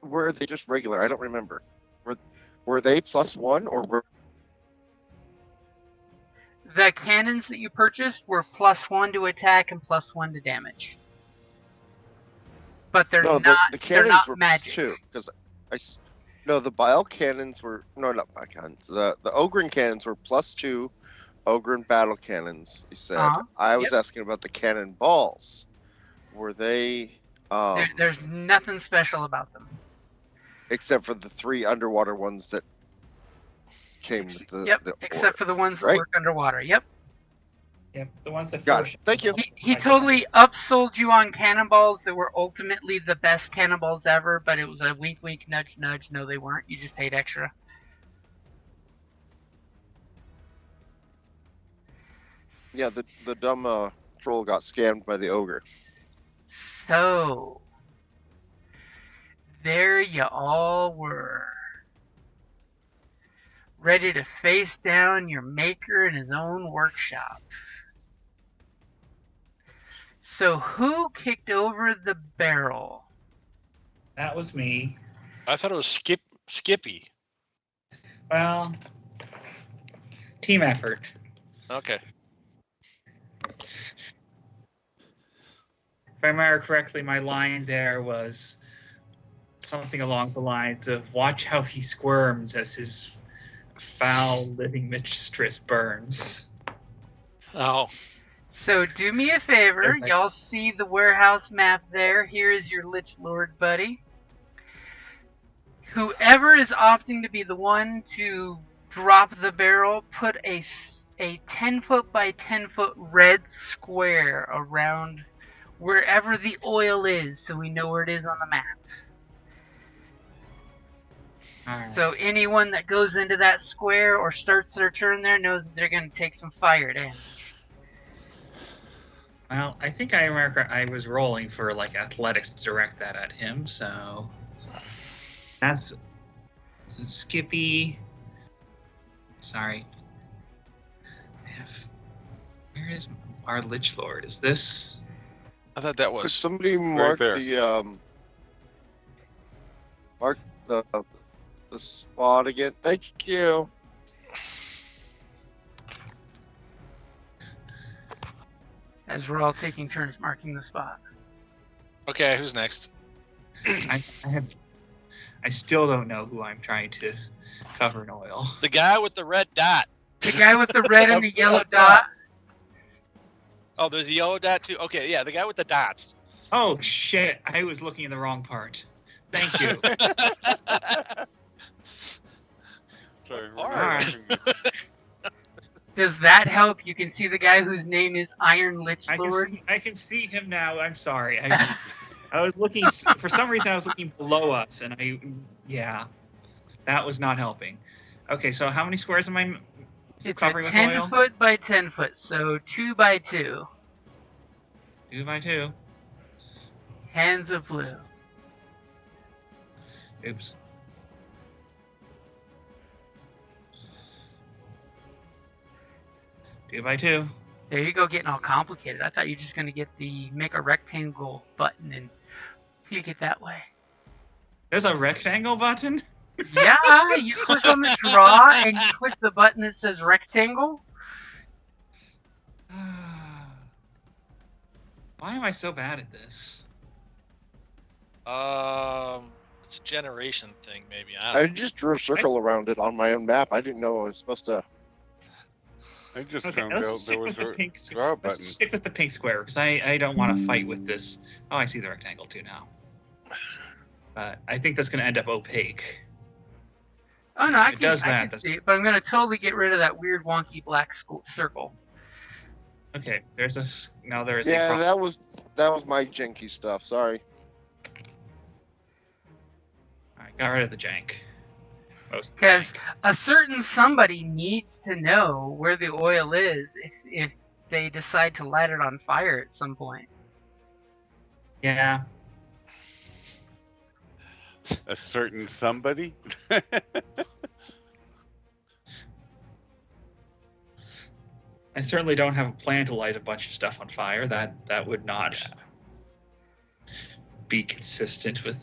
were they just regular? I don't remember. Were they +1 or were? The cannons that you purchased were +1 to attack and +1 to damage. But they're No, not. the They're cannons not were magic. +2 because no, the bile cannons were not bile cannons. The Ogren cannons were +2. Ogren battle cannons. You said. I was asking about the cannonballs. Were they? There's nothing special about them. Except for the 3 underwater ones that came with the except order, for the ones that right? work underwater. Yep. Yep, the ones that Got it. Thank you. He totally upsold you on cannonballs that were ultimately the best cannonballs ever, but it was a wink, wink, nudge, nudge. No, they weren't. You just paid extra. Yeah, the dumb troll got scammed by the ogre. So, there you all were. Ready to face down your maker in his own workshop. So who kicked over the barrel? That was me. I thought it was Skippy. Well, team effort. Okay. If I remember correctly, my line there was something along the lines of, watch how he squirms as his foul living mistress burns. Oh. So do me a favor. Y'all see the warehouse map there? Here is your Lich Lord buddy. Whoever is opting to be the one to drop the barrel, put a 10-foot by 10-foot red square around wherever the oil is, so we know where it is on the map. Right. So anyone that goes into that square or starts their turn there knows that they're going to take some fire damage. Well, I think I remember I was rolling for like athletics to direct that at him, so that's Skippy. Sorry. Where is our Lich Lord? Is this? I thought that was. Could somebody mark there. the spot again? Thank you. As we're all taking turns marking the spot. Okay, who's next? I still don't know who I'm trying to cover in oil. The guy with the red dot. The guy with the red and the yellow dot. Oh, there's a yellow dot too? Okay, yeah, the guy with the dots. Oh, shit. I was looking in the wrong part. Thank you. Sorry. All right. Does that help? You can see the guy whose name is Iron Lich Lord. I can see him now. I'm sorry. I was looking, for some reason I was looking below us, and that was not helping. Okay, so how many squares am I covering with oil? It's a 10-foot by 10-foot, so 2 by 2. 2 by 2. Hands of blue. Oops. Two by 2. There you go, getting all complicated. I thought you were just going to make a rectangle button and click it that way. There's a rectangle button? Yeah, you click on the draw and you click the button that says rectangle. Why am I so bad at this? It's a generation thing, maybe. I just drew a circle around it on my own map. I didn't know I was supposed to. I just Okay, found let's out stick there with was the a pink draw button. Let's stick with the pink square, because I don't want to fight with this. Oh, I see the rectangle too now. But I think that's going to end up opaque. Oh no, I It does can that. see it, but I'm going to totally get rid of that weird wonky black circle. Okay, there's a. Yeah, that was my janky stuff. Sorry. Alright, got rid of the jank. Because a certain somebody needs to know where the oil is if they decide to light it on fire at some point. Yeah. A certain somebody? I certainly don't have a plan to light a bunch of stuff on fire. That would not be consistent with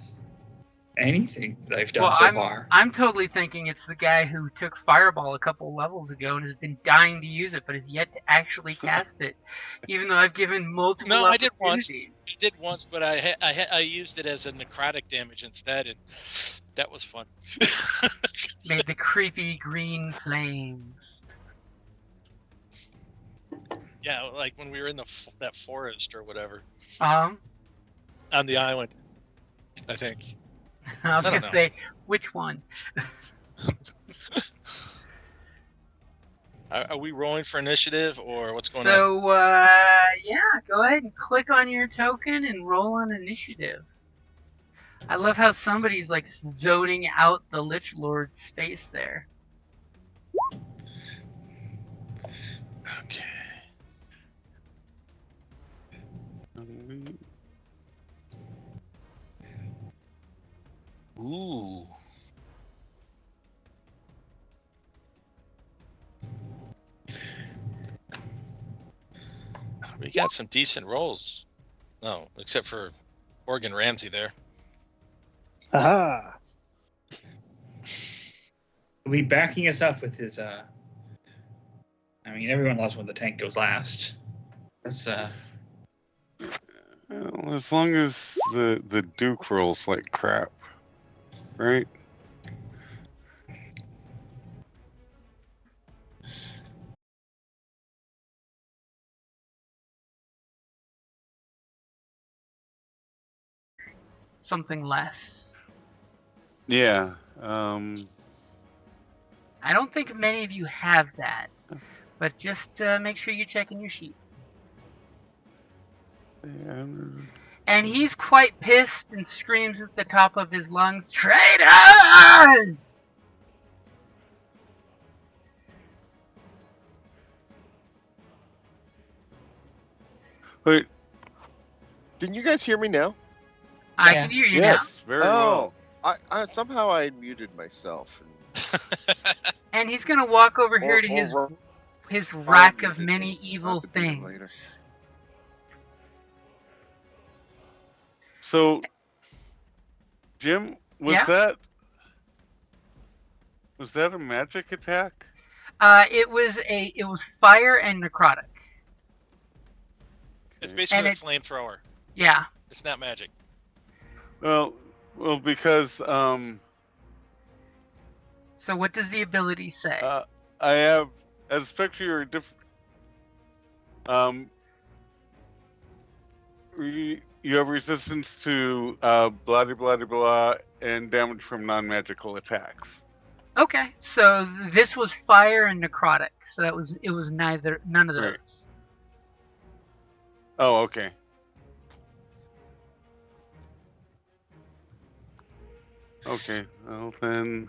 anything that I've done so far. I'm totally thinking it's the guy who took Fireball a couple levels ago and has been dying to use it, but has yet to actually cast it, even though I've given multiple No, I opportunities. did once, but I used it as a necrotic damage instead, and that was fun. Made the creepy green flames. Yeah, like when we were in that forest or whatever Um, on the island, I think. I was I don't gonna know. say which one. Are we rolling for initiative or what's going on? So yeah, go ahead and click on your token and roll on initiative. I love how somebody's like zoning out the Lich Lord's face there. Okay. Ooh. We got some decent rolls. No, except for Oregon Ramsey there. Aha! He'll be backing us up with his. I mean, everyone loves when the tank goes last. That's Well, as long as the Duke rolls like crap, right? Something less. Yeah. I don't think many of you have that, but just make sure you check in your sheet. Yeah. And he's quite pissed and screams at the top of his lungs, "Traitors!" Wait. Can you guys hear me now? I Yeah. can hear you Yes, very well. I somehow I muted myself. And he's gonna walk over here to his rack of muted many me. I'll evil have to beat him later. things. So, Jim, was Yeah? that a magic attack? It was fire and necrotic. It's basically And a flamethrower. Yeah. It's not magic. Well, because So what does the ability say? I have as Spector, you're different. You have resistance to blah blah blah blah and damage from non-magical attacks. Okay, so this was fire and necrotic. So it was none of those. Right. Oh, okay. Okay, well then.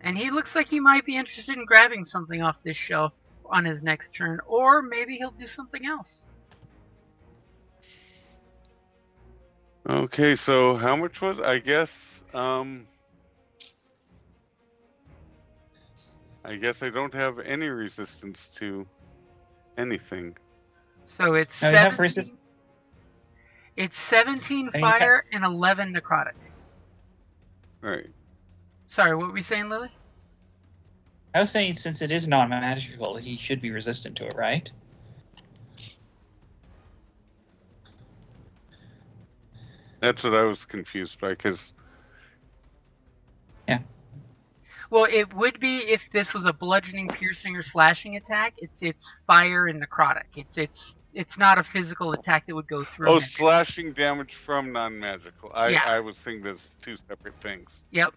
And he looks like he might be interested in grabbing something off this shelf on his next turn, or maybe he'll do something else. Okay, so how much was I guess I don't have any resistance to anything. So it's now you have 17. resist. It's 17 And you fire and 11 necrotic. Right. Sorry, what were we saying, Lily? I was saying since it is non-magical, he should be resistant to it, right? That's what I was confused by, because Well, it would be if this was a bludgeoning, piercing, or slashing attack. It's fire and necrotic. It's not a physical attack that would go through him. slashing damage from non-magical. Yeah. I was thinking there's two separate things. Yep.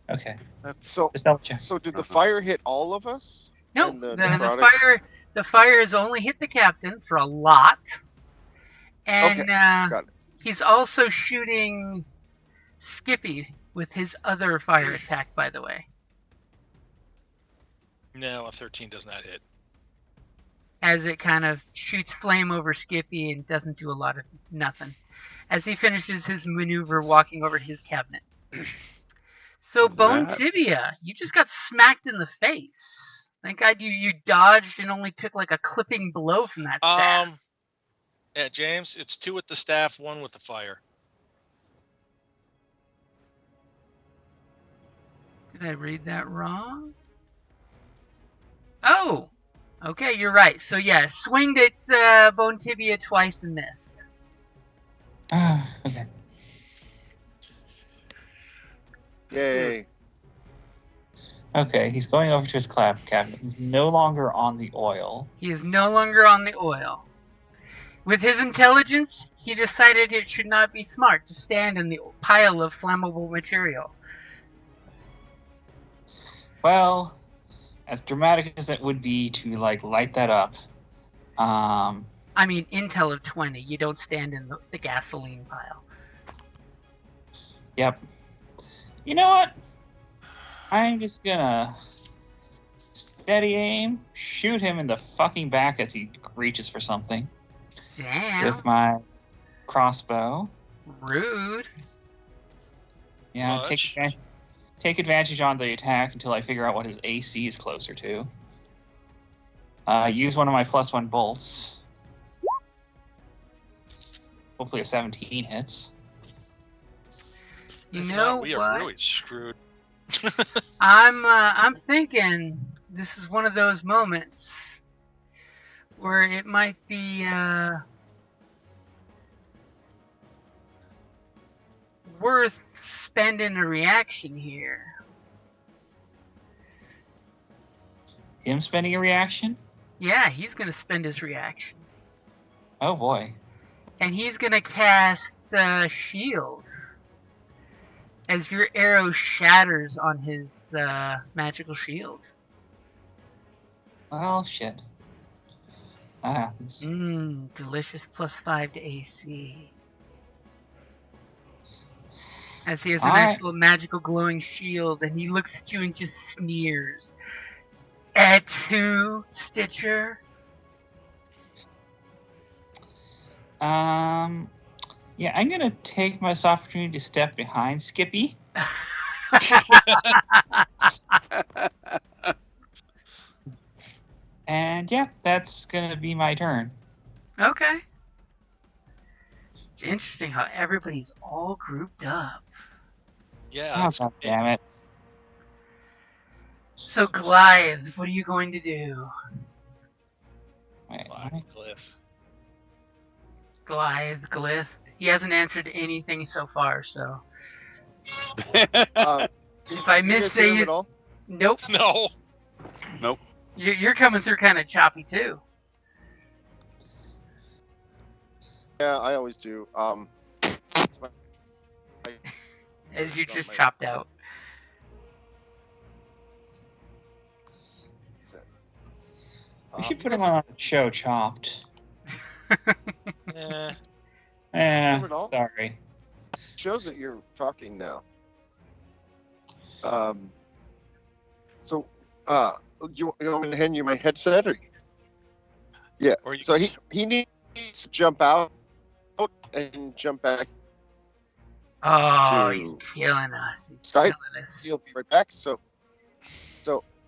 Okay. So Just double check. so did the fire hit all of us? No, And the necrotic? fire has only hit the captain for a lot, and Okay, got it. he's also shooting Skippy with his other fire attack. By the way, No, a 13 does not hit. as it kind of shoots flame over Skippy and doesn't do a lot of nothing, as he finishes his maneuver walking over to his cabinet. So Bone That- Tibia, you just got smacked in the face. Thank God you dodged and only took like a clipping blow from that staff. Yeah, James, it's 2 with the staff, 1 with the fire. Did I read that wrong? Oh, okay, you're right. So yeah, swinged at Bone Tibia twice and missed. Okay. Yay. Okay, he's going over to his captain. He's no longer on the oil. He is no longer on the oil. With his intelligence, he decided it should not be smart to stand in the pile of flammable material. Well, as dramatic as it would be to light that up, I mean, intel of 20. You don't stand in the gasoline pile. yep. You know what? I'm just gonna steady aim, shoot him in the fucking back as he reaches for something Damn. with my crossbow. Rude. Yeah, Much. take advantage on the attack until I figure out what his AC is closer to. Use one of my +1 bolts. Hopefully a 17 hits. You If know not, we what? are really screwed. I'm thinking this is one of those moments where it might be worth spending a reaction here. Him spending a reaction? Yeah, he's gonna spend his reaction, Oh boy. and he's gonna cast shield as your arrow shatters on his magical shield. Well, shit. That happens. Delicious +5 to AC. As he has a All nice right. little magical glowing shield, and he looks at you and just sneers. Et tu, Stitcher? Yeah, I'm gonna take this opportunity to step behind Skippy. And yeah, that's gonna be my turn. Okay. It's interesting how everybody's all grouped up. Yeah, Oh, that's God great. damn it. So, Goliath, what are you going to do? Wait, Fine, what? Cliff. Goliath, Glyph. He hasn't answered anything so far, so. If I You miss guys hear say him his. at all? Nope. No. Nope. You're coming through kind of choppy, too. Yeah, I always do. It's my- As you it's on just my- chopped out. That's it. We should You put him guys on a show chopped. Eh, hear it all? Sorry. shows that you're talking now. So, you want me to hand you my headset, or? Yeah. Or you- So he needs to jump out and jump back. Oh, To he's killing us. He's Skype. killing us. He'll be right back. So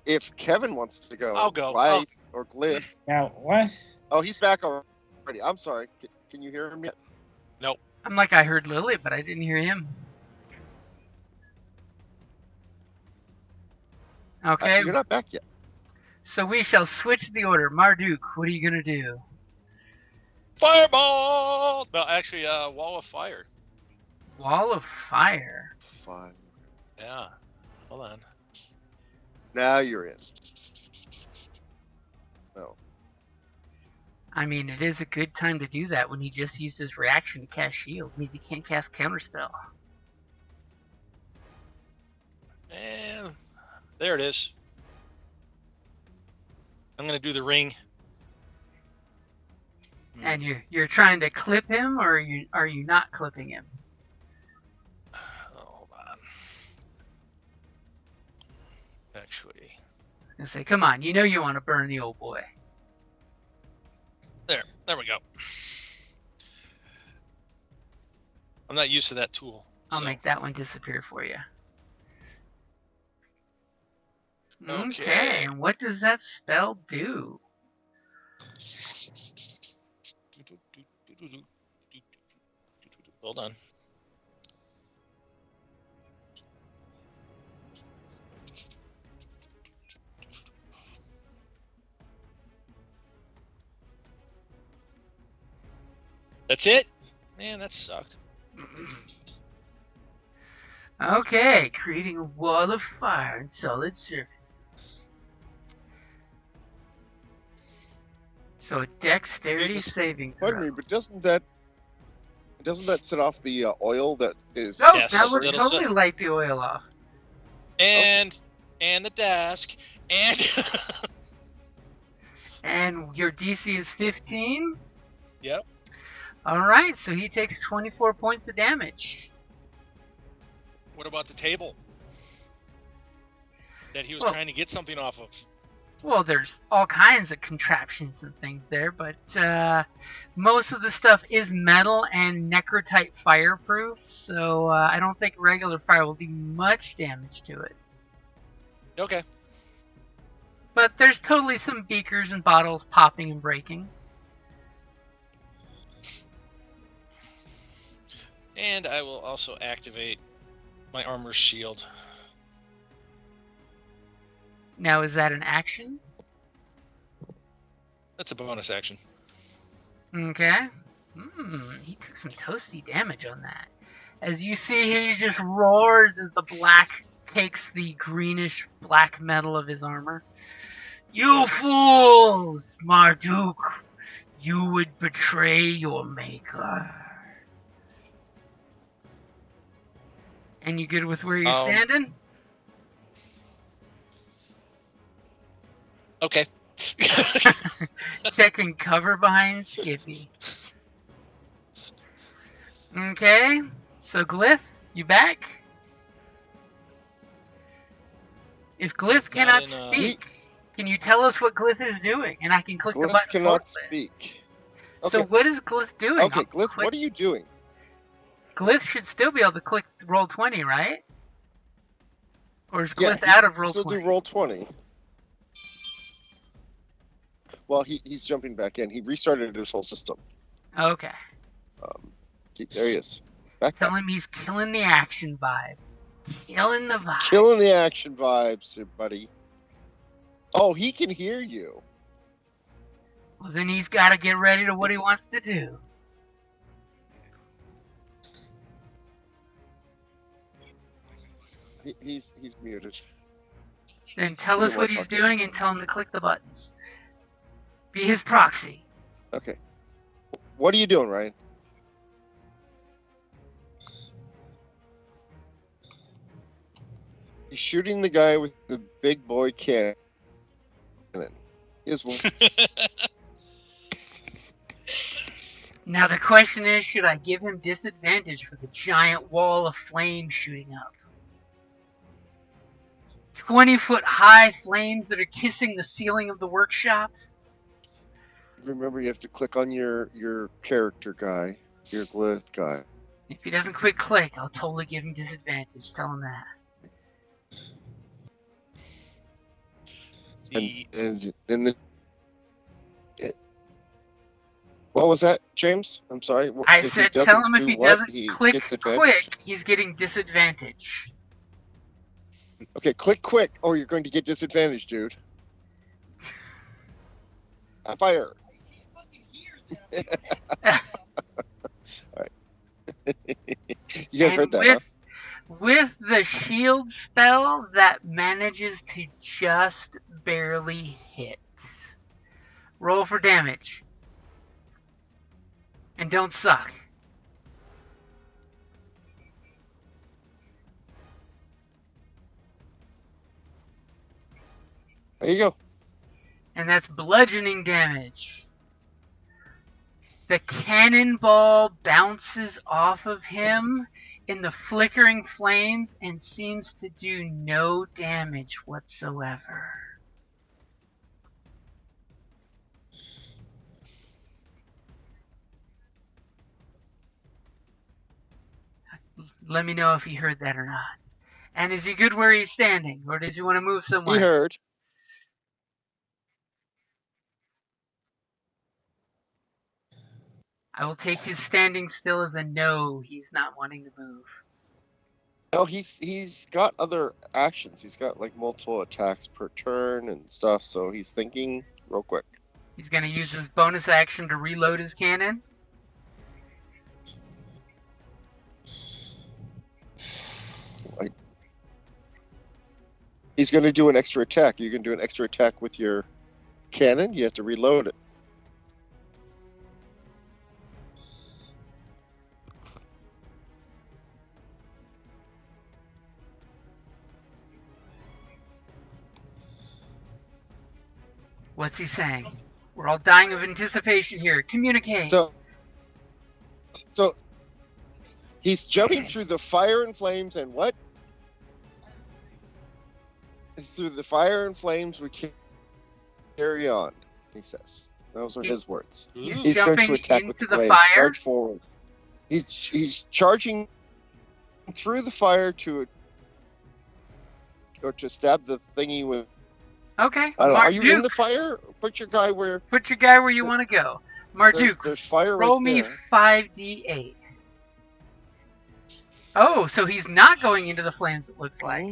if Kevin wants to go, I'll go. Glyph or Glyph. Now, what? Oh, he's back already. I'm sorry. Can you hear him yet? I'm like, I heard Lily, but I didn't hear him. Okay, You're not back yet. so we shall switch the order. Marduck, what are you going to do? Fireball! No, actually, wall of fire. Wall of fire. Fine. Yeah. Hold on. Now you're in. No. I mean, it is a good time to do that when he just used his reaction to cast shield. It means he can't cast counterspell. And there it is. I'm gonna do the ring. And you're trying to clip him, or are you not clipping him? Oh, hold on. Actually, I was gonna say, come on, you know you want to burn the old boy. there we go. I'm not used to that tool. I'll so. make that one disappear for you. Okay, and what does that spell do? Hold on. That's it? Man, that sucked. Okay, creating a wall of fire on solid surfaces. So a dexterity saving throw. Pardon me, but doesn't that set off the oil that is? Oh, Yes, that would it'll totally light the oil off. And the desk and And your DC is 15? Yep. Alright, so he takes 24 points of damage. What about the table that he was Well- trying to get something off of? Well, there's all kinds of contraptions and things there, but most of the stuff is metal and necrotite fireproof, so I don't think regular fire will do much damage to it. Okay. But there's totally some beakers and bottles popping and breaking. And I will also activate my armor shield. Now, is that an action? That's a bonus action. Okay. He took some toasty damage on that. As you see, he just roars as the black takes the greenish black metal of his armor. You fools! Marduck! You would betray your maker. And you good with where you're standing? Okay. Checking cover behind Skippy. Okay, so Glyph, you back? If Glyph cannot speak, can you tell us what Glyph is doing? And I can click the Glyph button. cannot speak. So Okay. what is Glyph doing? Okay, Glyph, what are you doing? Glyph should still be able to click roll 20, right? Or is Yeah, Glyph out of roll still 20? do roll 20. Well, he's jumping back in. He restarted his whole system. Okay. There he is. Back Tell up. him he's killing the action vibe. Killing the vibe. Killing the action vibes, buddy. Oh, he can hear you. Well, then he's got to get ready to what he wants to do. He's muted. Then tell us what he's doing and tell him to click the buttons. Be his proxy. Okay. What are you doing, Ryan? He's shooting the guy with the big boy cannon. Here's one. Now the question is, should I give him disadvantage for the giant wall of flame shooting up? 20-foot high flames that are kissing the ceiling of the workshop? Remember, you have to click on your character guy, your Glyph guy. If he doesn't quick click, I'll totally give him disadvantage. Tell him that. What was that, James? I'm sorry. I said tell him if he doesn't click quick, he's getting disadvantage. Okay, click quick or you're going to get disadvantage, dude. Fire. Alright. You guys heard that, huh? With the shield spell, that manages to just barely hit. Roll for damage. And don't suck. There you go. And that's bludgeoning damage. The cannonball bounces off of him in the flickering flames and seems to do no damage whatsoever. Let me know if you heard that or not. And is he good where he's standing, or does he want to move somewhere? He heard. I will take his standing still as a no. He's not wanting to move. No, he's got other actions. He's got like multiple attacks per turn and stuff, so he's thinking real quick. He's going to use his bonus action to reload his cannon. He's going to do an extra attack. You can do an extra attack with your cannon. You have to reload it. What's he saying? We're all dying of anticipation here. Communicate. So he's jumping through the fire and flames, and what? Through the fire and flames, we carry on. He says, "Those are his words." He's going to attack with the blade. Charge forward. He's charging through the fire to stab the thingy with. Okay. I don't know, are you in the fire? Put your guy where you want to go. Marduck, there's fire roll right me there. 5d8. Oh, so he's not going into the flames, it looks like.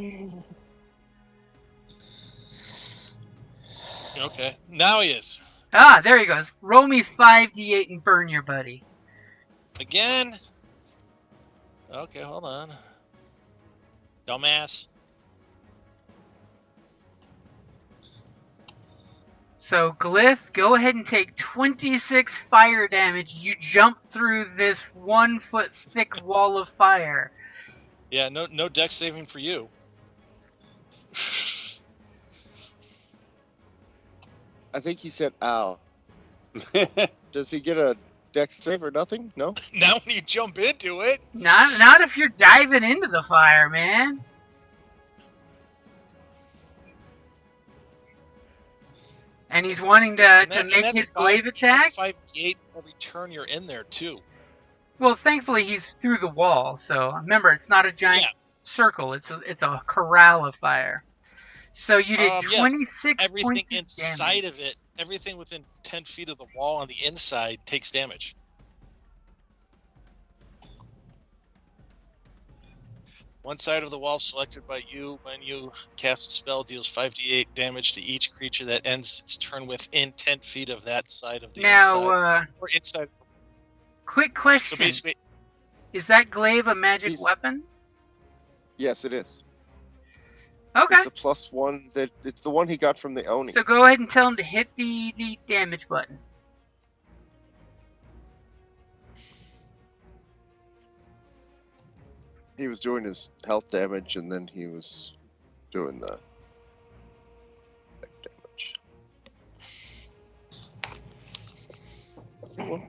Okay, now he is. Ah, there he goes. Roll me 5d8 and burn your buddy. Again? Okay, hold on. Dumbass. So, Glyph, go ahead and take 26 fire damage. You jump through this 1 foot thick wall of fire. Yeah, no dex saving for you. I think he said, "Ow." Does he get a dex save or nothing? No. Not when you jump into it. Not if you're diving into the fire, man. And he's wanting to make his glaive attack? 5d8 every turn you're in there, too. Well, thankfully he's through the wall, so remember, it's not a giant circle. It's a corral of fire. So you did 26 everything points of inside damage. of it, everything within 10 feet of the wall on the inside takes damage. One side of the wall selected by you when you cast a spell deals 5d8 damage to each creature that ends its turn within 10 feet of that side of the inside. Or inside. Quick question. So basically, is that glaive a magic weapon? Yes, it is. Okay. It's a +1. It's the one he got from the Oni. So go ahead and tell him to hit the damage button. He was doing his health damage, and then he was doing the damage. Well,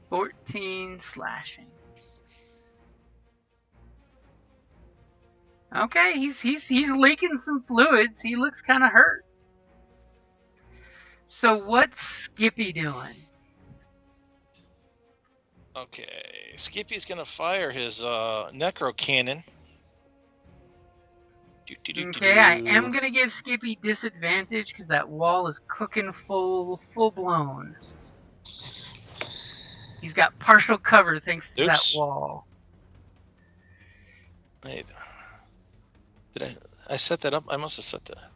14 slashing. Okay, he's leaking some fluids. He looks kind of hurt. So what's Skippy doing? okay, Skippy's gonna fire his necro cannon. Okay, I am gonna give Skippy disadvantage because that wall is cooking full blown. He's got partial cover thanks to that wall. Wait, did I set that up? I must have set that.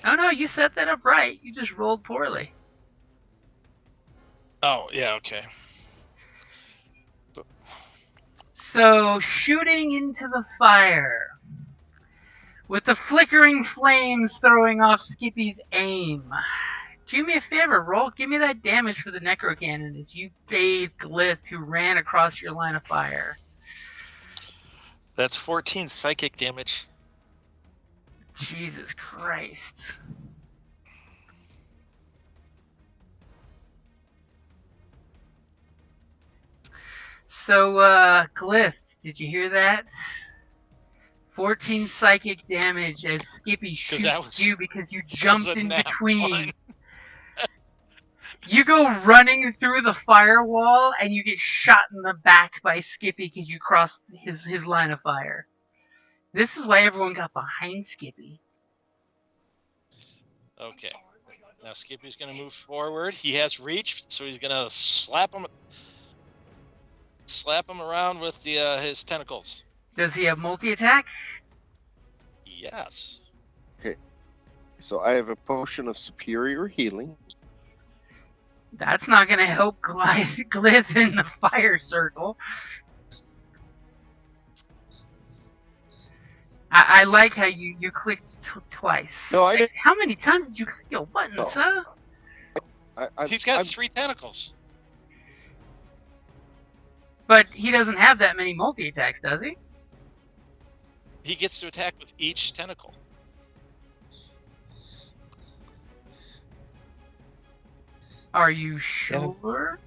Oh no, you set that up right. You just rolled poorly. Oh yeah, okay. So shooting into the fire, with the flickering flames throwing off Skippy's aim. Do me a favor, give me that damage for the necro cannon as you bathe Glyph, who ran across your line of fire. That's 14 psychic damage. Jesus Christ. So, Glyph, did you hear that? 14 psychic damage as Skippy shoots you because you jumped in between. You go running through the firewall, and you get shot in the back by Skippy because you crossed his line of fire. This is why everyone got behind Skippy. Okay. Now Skippy's going to move forward. He has reach, so he's going to slap him around with his tentacles. Does he have multi-attack? Yes. Okay. So I have a potion of superior healing. That's not going to help Glyph in the fire circle. I like how you clicked twice. No, I didn't. How many times did you click your button, No. sir? He's got 3 tentacles. But he doesn't have that many multi-attacks, does he? He gets to attack with each tentacle. Are you sure?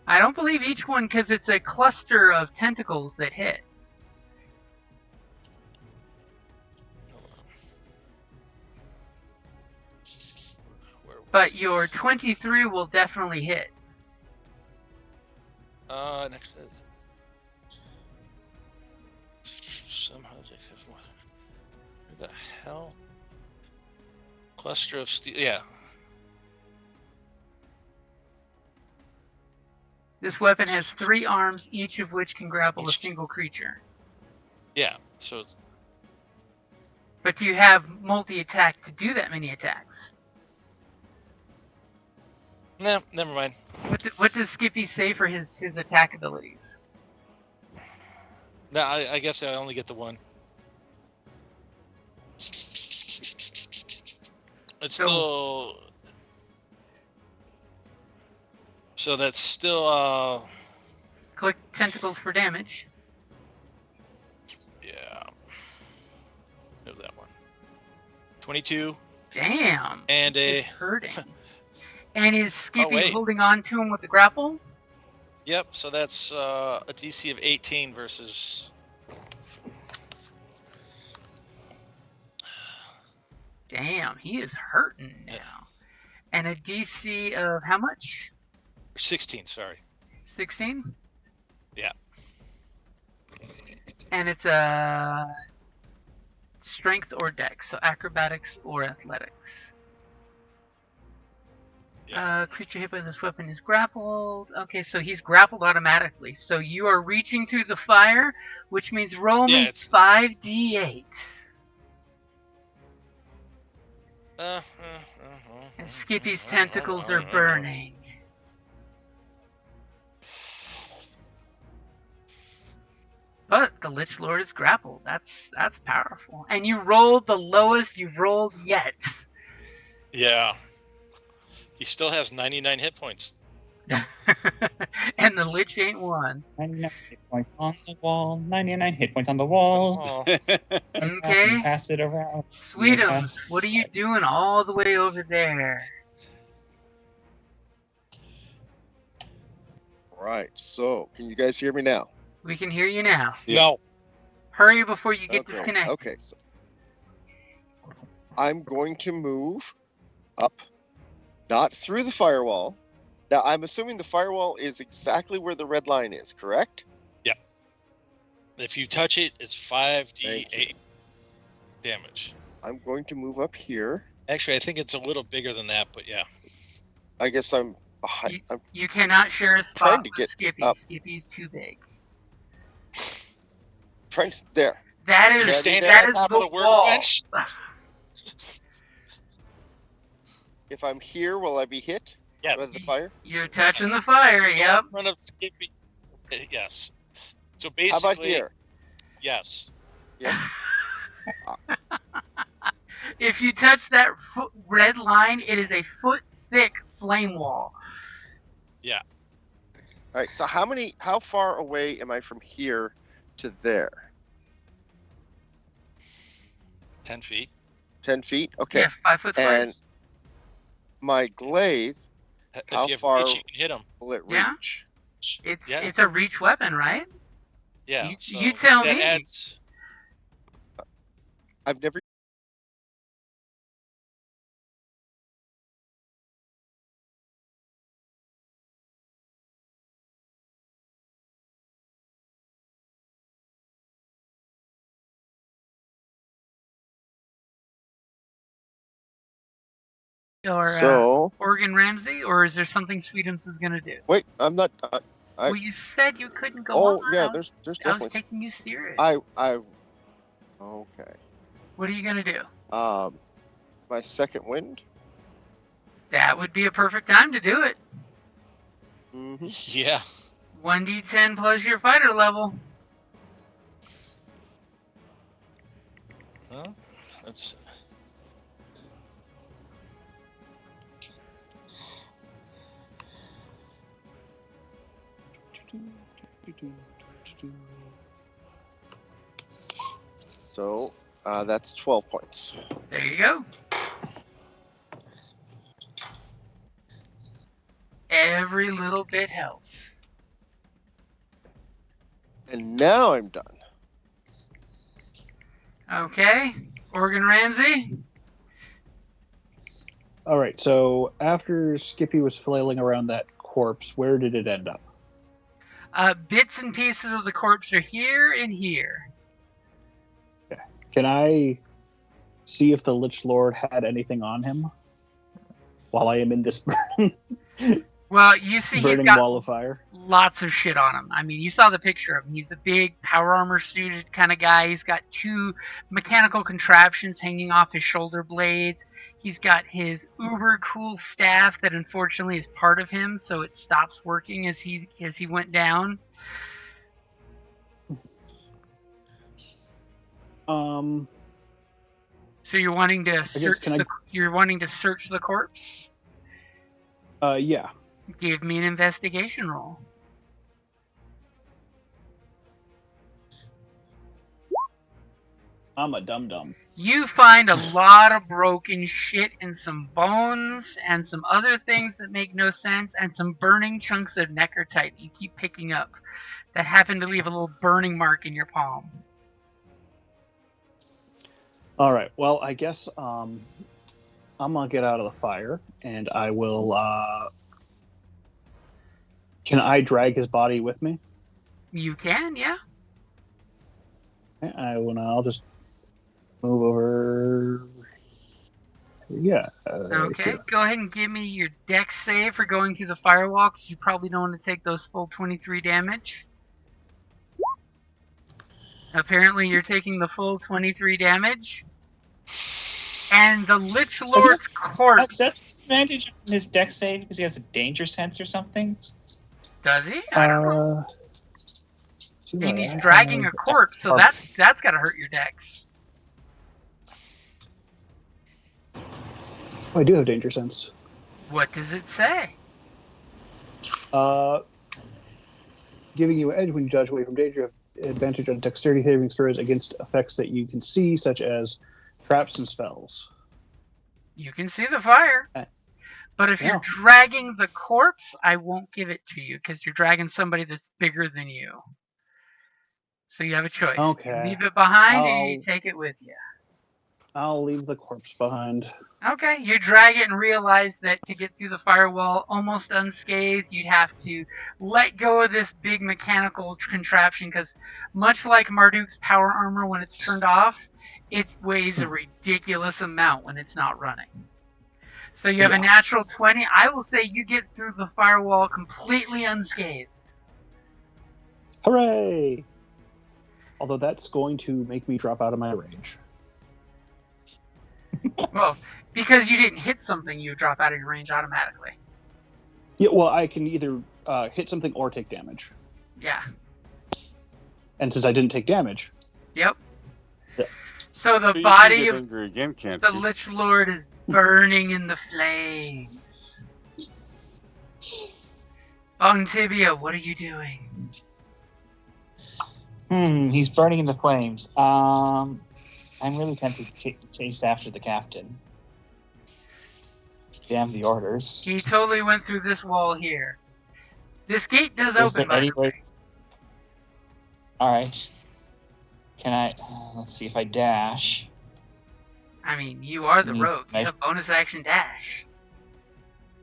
I don't believe each one because it's a cluster of tentacles that hit. But your 23 will definitely hit. Next. Somehow, what the hell? Cluster of steel. Yeah. This weapon has 3 arms, each of which can grapple a single creature. Yeah. So. But you have multi-attack to do that many attacks. No, never mind. What does Skippy say for his attack abilities? No, I guess I only get the one. It's still. So that's still. Click tentacles for damage. Yeah. It was that one. 22. Damn. And a. It's hurting. And is Skippy wait. holding on to him with the grapple? Yep, so that's a DC of 18 versus. Damn, he is hurting now. Yeah. And a DC of how much? 16, sorry. 16? Yeah. And it's a strength or dex, so acrobatics or athletics. Yeah. Creature hit by this weapon is grappled. Okay, so he's grappled automatically. So you are reaching through the fire, which means roll me 5d8. And Skippy's tentacles are burning. But the Lich Lord is grappled. That's powerful. And you rolled the lowest you've rolled yet. Yeah. He still has 99 hit points. And the Lich ain't one. 99 hit points on the wall. 99 hit points on the wall. Okay. Pass it around. Sweetum, what are you doing all the way over there? Right. So, can you guys hear me now? We can hear you now. No. Hurry before you get disconnected. Okay. So I'm going to move up, not through the firewall. Now, I'm assuming the firewall is exactly where the red line is, correct? Yep. If you touch it, it's 5d8 damage. I'm going to move up here. Actually, I think it's a little bigger than that, but yeah. I guess I'm behind. You cannot share a spot with Skippy. Up. Skippy's too big. There. That is the wall. If I'm here, will I be hit? Yeah. By the fire? You're touching the fire, yep. In front of Skippy. Yes. So basically. How about here? Yes. Yes. If you touch that red line, it is a foot-thick flame wall. Yeah. All right. So how far away am I from here to there? 10 feet. 10 feet? Okay. Yeah, 5 foot And squares. my glaive, how far reach, you can hit him. will it reach? It's a reach weapon, right? Yeah. You tell me. Adds... I've never or Oregon Ramsey, or is there something Sweetums is gonna do? Wait, I'm not. Well, you said you couldn't go on. Oh yeah, there's definitely. I was taking you serious. Okay. What are you gonna do? My second wind. That would be a perfect time to do it. Mm-hmm. Yeah. 1d10 plus your fighter level. Well, that's. So that's 12 points. There you go. Every little bit helps. And now I'm done. Okay, Oregon Ramsey. All right. So after Skippy was flailing around that corpse, where did it end up? Bits and pieces of the corpse are here and here. Okay. Can I see if the Lich Lord had anything on him while I am in this Well, you see he's burning got wall of fire? lots of shit on him. I mean, you saw the picture of him. He's a big power armor suited kind of guy. He's got 2 mechanical contraptions hanging off his shoulder blades. He's got his uber cool staff that unfortunately is part of him, so it stops working as he went down. So you're wanting to search the corpse? Yeah. Give me an investigation roll. I'm a dum-dum. You find a lot of broken shit and some bones and some other things that make no sense and some burning chunks of necrotite you keep picking up that happen to leave a little burning mark in your palm. All right. Well, I guess I'm gonna get out of the fire, and I will. Can I drag his body with me? You can, yeah. Okay, I'll just move over. Yeah. Okay, here. go ahead and give me your dex save for going through the firewall, because you probably don't want to take those full 23 damage. Apparently you're taking the full 23 damage. And the Lich Lord's corpse... That's advantage on his dex save because he has a danger sense or something? Does he? I don't know. Sure, And he's dragging a corpse, so that's got to hurt your dex. I do have danger sense. What does it say? Giving you an edge when you dodge away from danger. You have advantage on dexterity saving throws against effects that you can see, such as traps and spells. You can see the fire. But if you're dragging the corpse, I won't give it to you, because you're dragging somebody that's bigger than you. So you have a choice. Okay. You leave it behind or you take it with you. I'll leave the corpse behind. Okay, you drag it and realize that to get through the firewall almost unscathed, you'd have to let go of this big mechanical contraption, because much like Marduck's power armor when it's turned off, it weighs a ridiculous amount when it's not running. So you have a natural 20. I will say you get through the firewall completely unscathed. Hooray! Although that's going to make me drop out of my range. Well, because you didn't hit something, you drop out of your range automatically. Yeah, well, I can either hit something or take damage. Yeah. And since I didn't take damage... Yep. Yeah. So the So body of again, the Lich Lord is burning in the flames. Tibia, what are you doing? He's burning in the flames. I'm really tempted to chase after the captain. Damn the orders. He totally went through this wall here. This gate does open, by the way. Alright. Can I... let's see if I dash. I mean, you are the rogue. You have bonus action dash.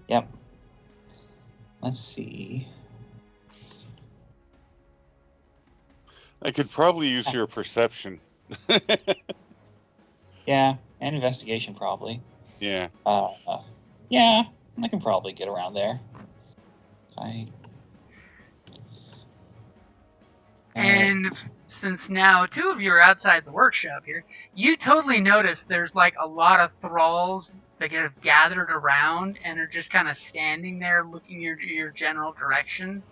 Yep. Let's see. I could probably use your perception. Yeah, and investigation probably. Yeah. Yeah, I can probably get around there. And since now 2 of you are outside the workshop here, you totally notice there's like a lot of thralls that have gathered around and are just kind of standing there looking your general direction.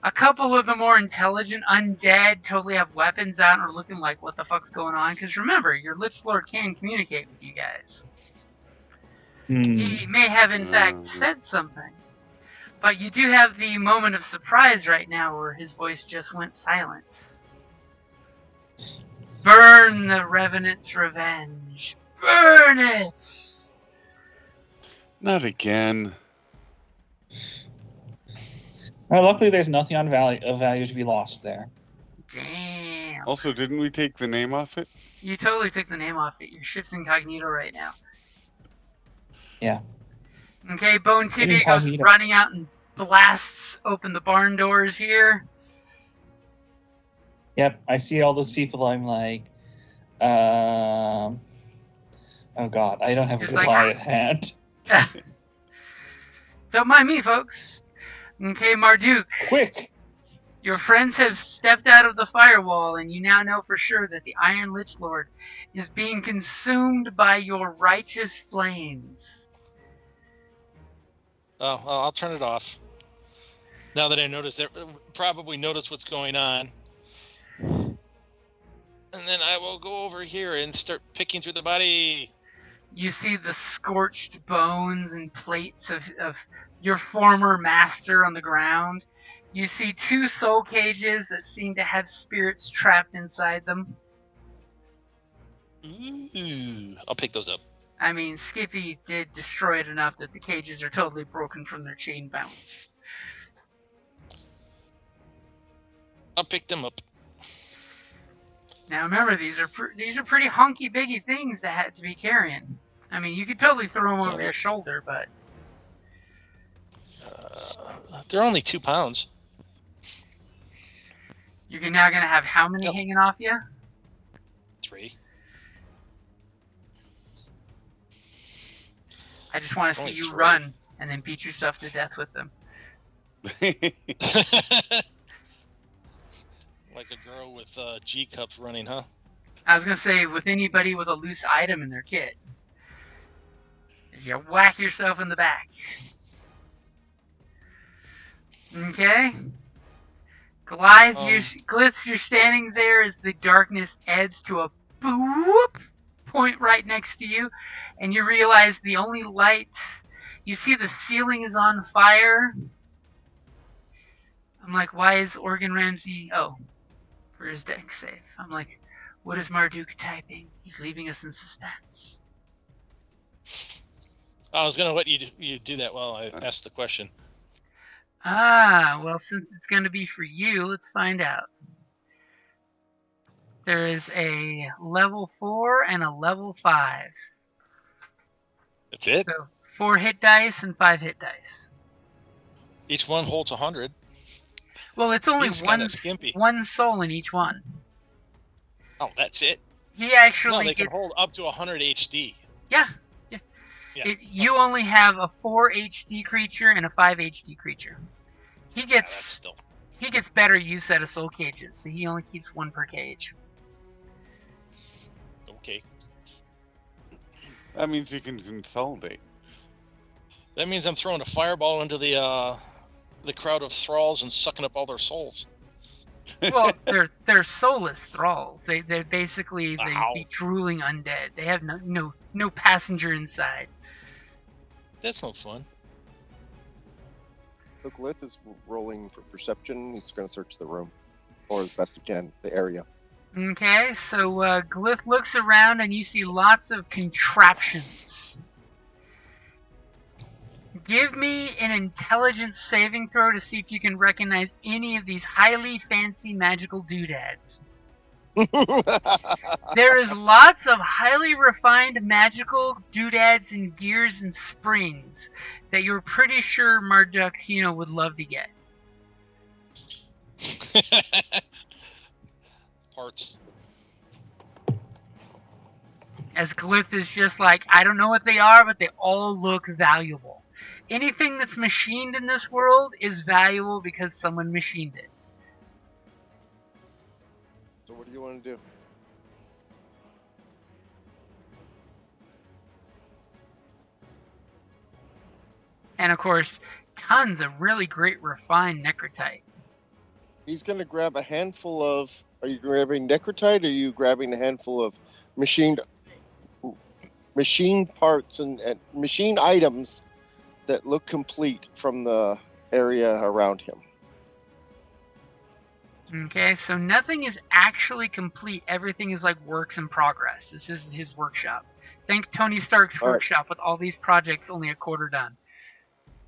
A couple of the more intelligent undead totally have weapons out and are looking like, what the fuck's going on? Because remember, your Lich Lord can communicate with you guys. He may have in fact said something. But you do have the moment of surprise right now where his voice just went silent. Burn the Revenant's revenge. Burn it! Not again. Well, luckily, there's nothing of value to be lost there. Damn. Also, didn't we take the name off it? You totally took the name off it. You're shift incognito right now. Yeah. Okay, Bone Tibia goes running out and blasts open the barn doors here. Yep, I see all those people. I'm like, oh god, I don't have a reply at hand. Don't mind me, folks. Okay, Marduck. Quick! Your friends have stepped out of the firewall, and you now know for sure that the Iron Lich Lord is being consumed by your righteous flames. Oh, well, I'll turn it off. Now that I probably notice what's going on. And then I will go over here and start picking through the body. You see the scorched bones and plates of your former master on the ground. You see 2 soul cages that seem to have spirits trapped inside them. Ooh, I'll pick those up. I mean, Skippy did destroy it enough that the cages are totally broken from their chain bounds. I'll pick them up. Now remember, these are pretty honky biggy things that had to be carrying. I mean, you could totally throw them over your shoulder, but they're only 2 pounds. You're now gonna have how many hanging off you? 3. I just want to see you run and then beat yourself to death with them. Like a girl with G-cups running, huh? I was gonna say, with anybody with a loose item in their kit. Is you whack yourself in the back. Okay? Glyph, you're standing there as the darkness adds to a boop point right next to you, and you realize the only light, you see the ceiling is on fire. I'm like, why is Organ Ramsey, for his deck save. I'm like, what is Marduck typing? He's leaving us in suspense. I was going to let you do that while I asked the question. Well, since it's going to be for you, let's find out. There is a level 4 and a level 5. That's it? So 4 hit dice and 5 hit dice. Each one holds 100. Well, it's only one soul in each one. Oh, that's it? He actually they can hold up to 100 HD. Yeah. You only have a 4 HD creature and a 5 HD creature. He gets better use out of soul cages, so he only keeps 1 per cage. Okay. That means you can consolidate. That means I'm throwing a fireball into the crowd of thralls and sucking up all their souls. Well, they're soulless thralls. They're basically the drooling undead. They have no passenger inside. That's no fun. So Glyph is rolling for perception. He's going to search the room, or as best he can, the area. Okay, so Glyph looks around and you see lots of contraptions. Give me an intelligence saving throw to see if you can recognize any of these highly fancy magical doodads. There is lots of highly refined magical doodads and gears and springs that you're pretty sure Marduck, would love to get. Parts. As Glyph is just like, I don't know what they are, but they all look valuable. Anything that's machined in this world is valuable because someone machined it. So what do you want to do? And of course, tons of really great refined necrotite. He's going to grab a handful of... Are you grabbing necrotite, or are you grabbing a handful of machine parts and machine items that look complete from the area around him? Okay, so nothing is actually complete. Everything is like works in progress. This is his workshop. Think Tony Stark's workshop with all these projects only a quarter done.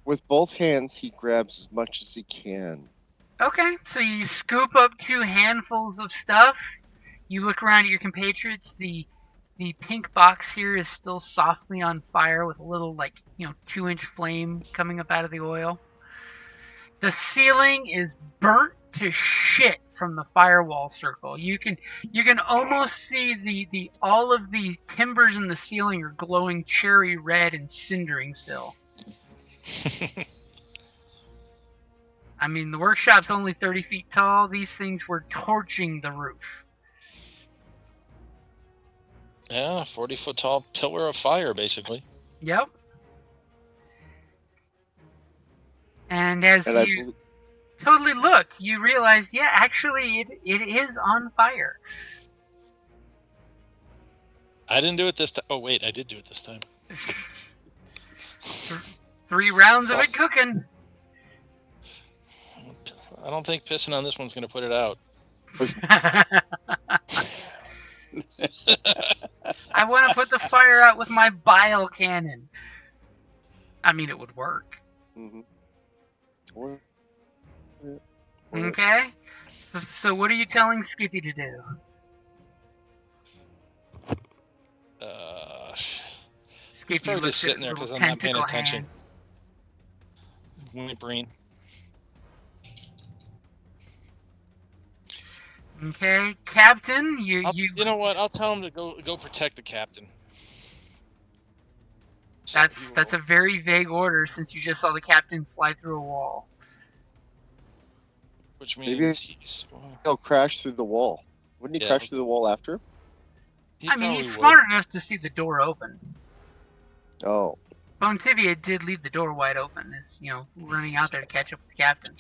With both hands, he grabs as much as he can. Okay, so you scoop up 2 handfuls of stuff. You look around at your compatriots. The pink box here is still softly on fire with a little 2-inch flame coming up out of the oil. The ceiling is burnt to shit from the firewall circle. You can almost see the all of the timbers in the ceiling are glowing cherry red and cindering still. I mean, the workshop's only 30 feet tall. These things were torching the roof. Yeah, 40-foot tall pillar of fire, basically. Yep. And as you totally look, you realize, yeah, actually, it is on fire. I didn't do it this time. Oh, wait, I did do it this time. 3 rounds of it cooking. I don't think pissing on this one's going to put it out. I want to put the fire out with my bile cannon. I mean, it would work. Mm-hmm. Okay. So what are you telling Skippy to do? He's probably just sitting there because I'm not paying attention. Whimpering. Okay, Captain, you know what? I'll tell him to go protect the captain. So that's a very vague order since you just saw the captain fly through a wall. Which means he'll crash through the wall. Wouldn't he crash through the wall after? I mean, he's smart enough to see the door open. Oh. Bontivia did leave the door wide open, as running out there to catch up with the captain.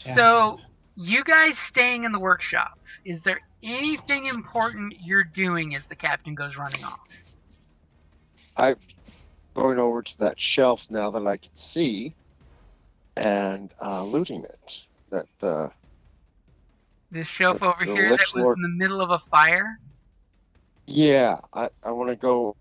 Yeah. So, you guys staying in the workshop, is there anything important you're doing as the captain goes running off? I'm going over to that shelf now that I can see and looting it. This shelf over here that was in the middle of a fire? Yeah, I want to go.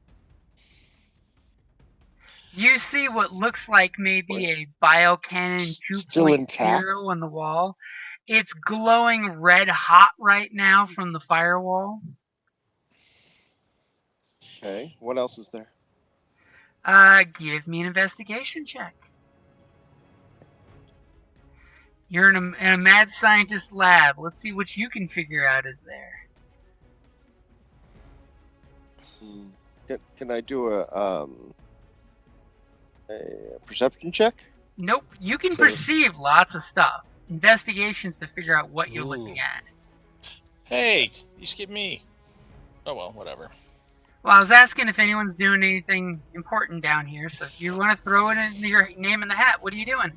You see what looks like maybe a biocannon 2.0 on the wall. It's glowing red hot right now from the firewall. Okay, what else is there? Give me an investigation check. You're in a mad scientist lab. Let's see what you can figure out is there. Can I do a perception check? Nope. You can perceive lots of stuff. Investigations to figure out what you're looking at. Hey, you skipped me. Oh well, whatever. Well, I was asking if anyone's doing anything important down here, so if you want to throw it in your name in the hat, what are you doing?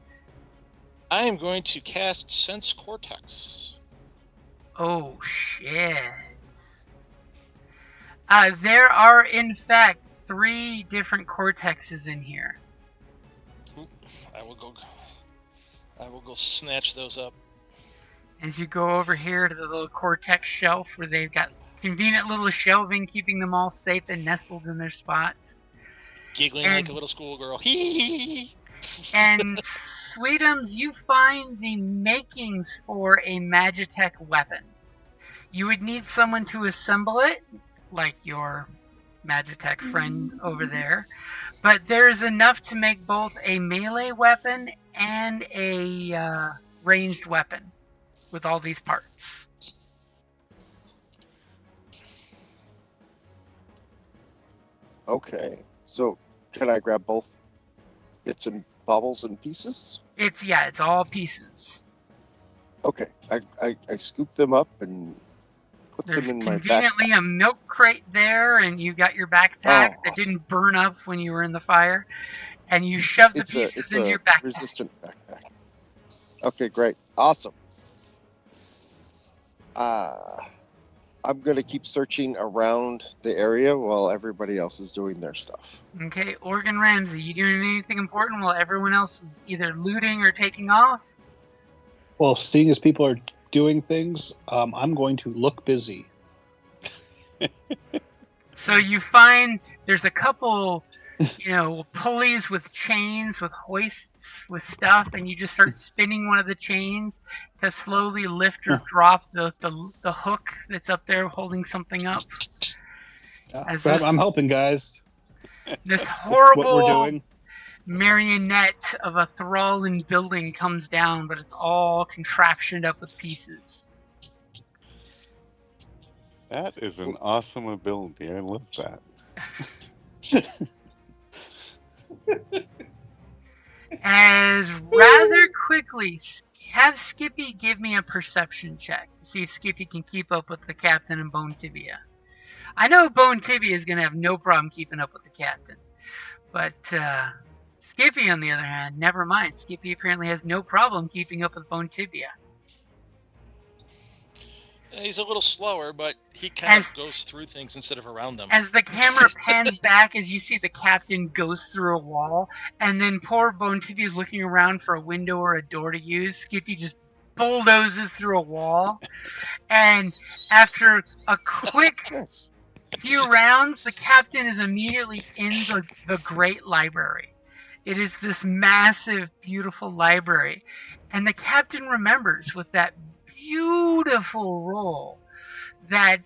I am going to cast Sense Cortex. Oh, shit. There are, in fact, 3 different cortexes in here. I will go snatch those up. As you go over here to the little cortex shelf where they've got convenient little shelving keeping them all safe and nestled in their spots. Giggling like a little schoolgirl. Hee. And Sweetums, you find the makings for a Magitech weapon. You would need someone to assemble it, like your Magitech friend over there. But there's enough to make both a melee weapon and a ranged weapon with all these parts. Okay. So, can I grab both bits and baubles and pieces? It's all pieces. Okay. I scoop them up and put There's them in my conveniently backpack. a milk crate there, and you got your backpack that awesome. didn't burn up when you were in the fire, and you shove the pieces It's into a your backpack. resistant backpack. Okay, great. Awesome. I'm going to keep searching around the area while everybody else is doing their stuff. Okay, Organ Ramsey, you doing anything important while everyone else is either looting or taking off? Well, seeing as people are doing things, I'm going to look busy. So you find there's a couple, pulleys with chains, with hoists, with stuff, and you just start spinning one of the chains to slowly lift or drop the hook that's up there holding something up. I'm helping, guys. This horrible what we're doing. marionette of a thralling building comes down, but it's all contraptioned up with pieces. That is an awesome ability. I love that. As rather quickly, have Skippy give me a perception check to see if Skippy can keep up with the captain and Bone Tibia. I know Bone Tibia is going to have no problem keeping up with the captain, but Skippy, on the other hand, never mind. Skippy apparently has no problem keeping up with Bone Tibia. He's a little slower, but he kind of goes through things instead of around them. As the camera pans back, as you see the captain goes through a wall, and then poor Bone Tibia is looking around for a window or a door to use, Skippy just bulldozes through a wall, and after a quick few rounds, the captain is immediately in the Great Library. It is this massive, beautiful library, and the captain remembers with that beautiful roll that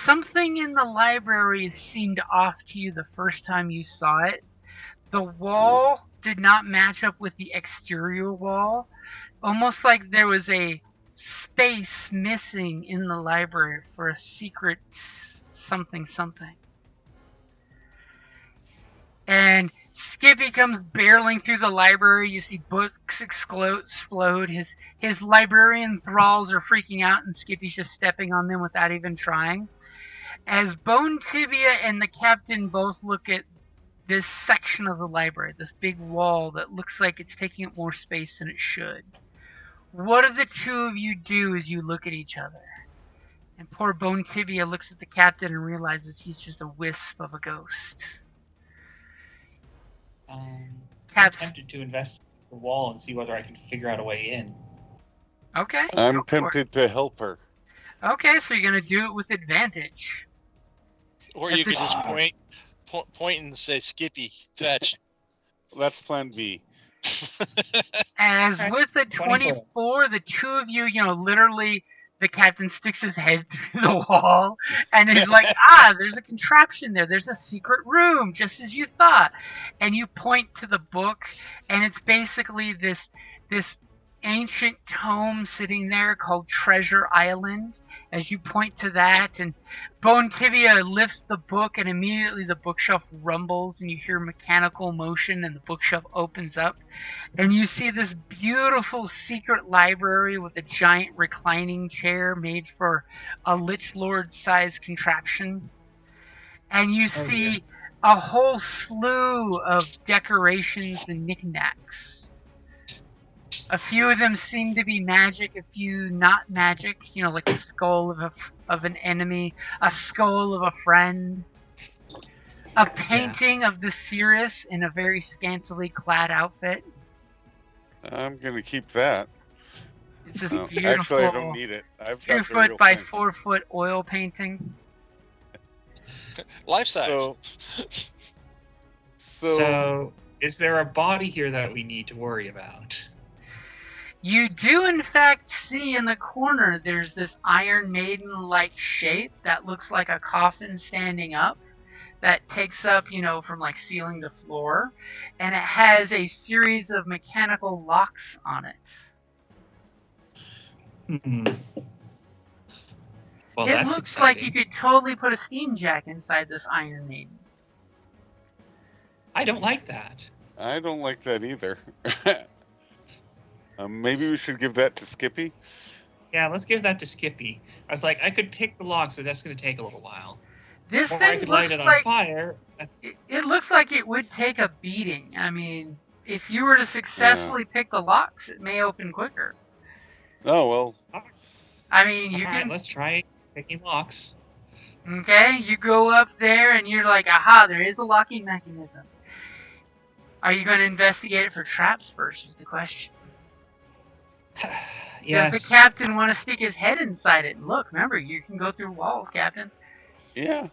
something in the library seemed off to you the first time you saw it. The wall did not match up with the exterior wall, almost like there was a space missing in the library for a secret something. And Skippy comes barreling through the library. You see books explode. His librarian thralls are freaking out, and Skippy's just stepping on them without even trying. As Bone Tibia and the captain both look at this section of the library, this big wall that looks like it's taking up more space than it should, what do the two of you do as you look at each other? And poor Bone Tibia looks at the captain and realizes he's just a wisp of a ghost. I'm tempted to investigate the wall and see whether I can figure out a way in. Okay. I'm tempted to help her. Okay, so you're going to do it with advantage. Or you could just point and say, Skippy, fetch. That's plan B. As with the 24, the two of you, literally, the captain sticks his head through the wall, and he's like, there's a contraption there. There's a secret room, just as you thought. And you point to the book, and it's basically this ancient tome sitting there called Treasure Island. As you point to that, and Bone Tibia lifts the book, and immediately the bookshelf rumbles, and you hear mechanical motion, and the bookshelf opens up, and you see this beautiful secret library with a giant reclining chair made for a Lich Lord-sized contraption, and you see a whole slew of decorations and knickknacks. A few of them seem to be magic, a few not magic, like the skull of an enemy, a skull of a friend, a painting of the Cirrus in a very scantily clad outfit. I'm going to keep that. It's this beautiful, actually, I don't need it. I've 2 foot by 4 foot oil painting. Life size. So, is there a body here that we need to worry about? You do, in fact, see in the corner there's this Iron Maiden-like shape that looks like a coffin standing up that takes up, from like ceiling to floor, and it has a series of mechanical locks on it. Well, it that's looks exciting. like you could totally put a steam jack inside this Iron Maiden. I don't like that. I don't like that either. Maybe we should give that to Skippy. Yeah, let's give that to Skippy. I was like, I could pick the locks, but that's going to take a little while. This Or I thing could light looks it on like fire. it looks like it would take a beating. I mean, if you were to successfully pick the locks, it may open quicker. Oh, well. I mean, you All can. right, let's try picking locks. Okay, you go up there and you're like, aha, there is a locking mechanism. Are you going to investigate it for traps first is the question. Yes. Does the captain want to stick his head inside it? Look, remember, you can go through walls, Captain. Yeah.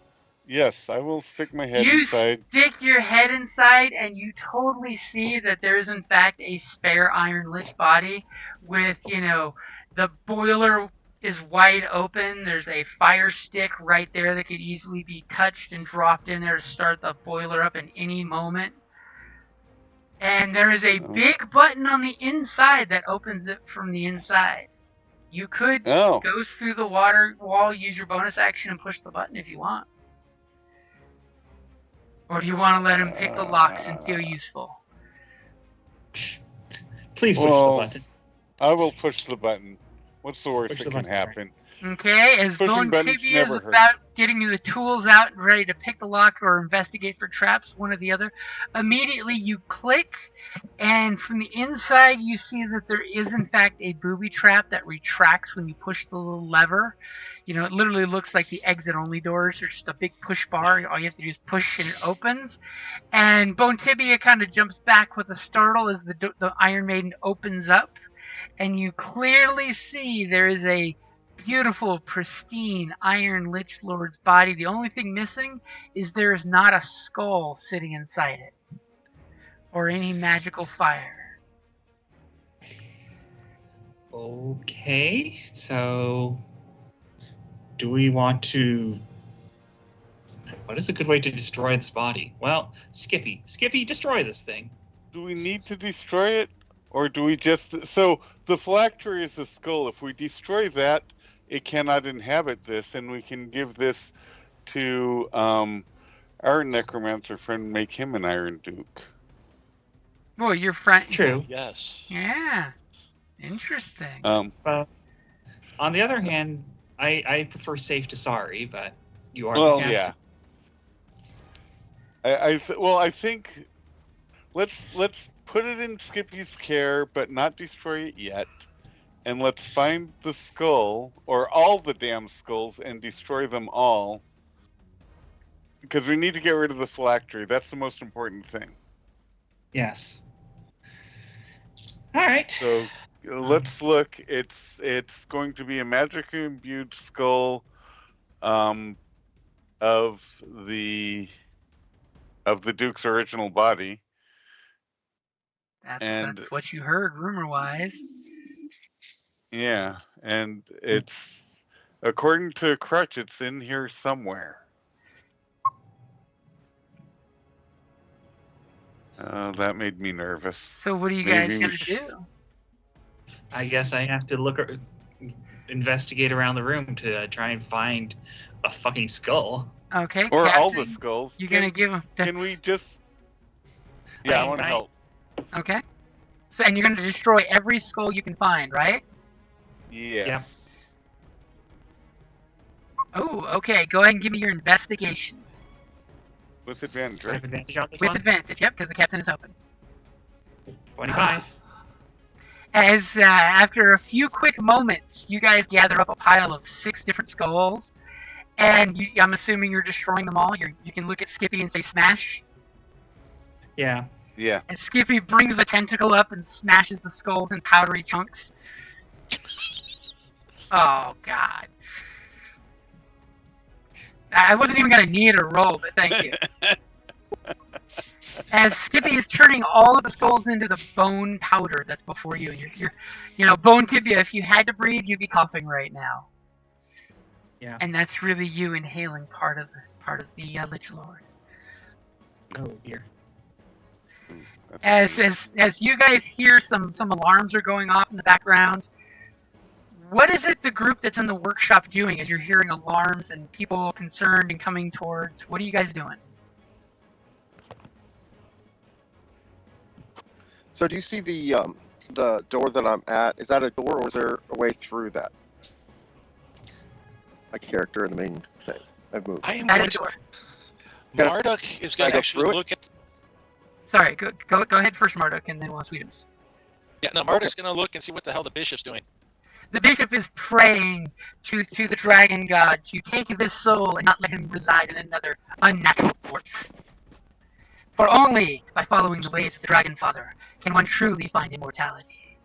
Yes, I will stick my head You inside. stick your head inside and you totally see that there is in fact a spare Iron Lich body with, the boiler is wide open. There's a fire stick right there that could easily be touched and dropped in there to start the boiler up in any moment. And there is a big button on the inside that opens it from the inside. You could go through the water wall, use your bonus action, and push the button if you want. Or do you want to let him pick the locks and feel useful? Please push the button. I will push the button. What's the worst that can happen? Okay, as Bone Tibia is about getting you the tools out and ready to pick the lock or investigate for traps, one or the other, immediately you click, and from the inside you see that there is in fact a booby trap that retracts when you push the little lever. It literally looks like the exit-only doors are just a big push bar. All you have to do is push and it opens. And Bone Tibia kind of jumps back with a startle as the Iron Maiden opens up. And you clearly see there is a beautiful, pristine Iron Lich Lord's body. The only thing missing is there is not a skull sitting inside it. Or any magical fire. Okay, so do we want to... What is a good way to destroy this body? Well, Skippy, destroy this thing. Do we need to destroy it? Or do we just... So, the phylactery is the skull. If we destroy that, it cannot inhabit this, and we can give this to our necromancer friend, make him an Iron Duke. Well, your friend... True. Yes. Yeah. Interesting. Well, on the other hand, I prefer safe to sorry, but you are the captain. Yeah. I think let's put it in Skippy's care, but not destroy it yet. And let's find the skull, or all the damn skulls, and destroy them all. Because we need to get rid of the phylactery. That's the most important thing. Yes. All right. So let's look. It's going to be a magically imbued skull of the Duke's original body. That's what you heard, rumor-wise. Yeah, and it's, according to Crutch, it's in here somewhere. That made me nervous. So what are you guys going to do? I guess I have to investigate around the room to try and find a fucking skull. Okay, or Captain, all the skulls. You're going to give them... Can we just... Yeah, I want to help. Okay. So, and you're going to destroy every skull you can find, right? Yeah. Yeah. Oh, okay. Go ahead and give me your investigation. With advantage, I have right? advantage on this With one? advantage, yep, because the captain is open. 25. As after a few quick moments, you guys gather up a pile of 6 different skulls, and I'm assuming you're destroying them all. You can look at Skippy and say smash. Yeah. Yeah. And Skippy brings the tentacle up and smashes the skulls in powdery chunks. Oh, God. I wasn't even going to need a roll, but thank you. As Skippy is turning all of the skulls into the bone powder that's before you. You're Bone Tibia, if you had to breathe, you'd be coughing right now. Yeah. And that's really you inhaling part of the Lich Lord. Oh, dear. As you guys hear some alarms are going off in the background, What is it the group that's in the workshop doing as you're hearing alarms and people concerned and coming towards? What are you guys doing? So do you see the door that I'm at? Is that a door, or is there a way through that? My character in the main thing. I've moved. I am That going is a to. door. Marduck is going to actually look at. Sorry, go ahead first, Marduck, and then we'll Sweetum. Yeah, no, Marduck's going to look and see what the hell the bishop's doing. The bishop is praying to the dragon god to take this soul and not let him reside in another unnatural corpse. For only by following the ways of the dragon father can one truly find immortality.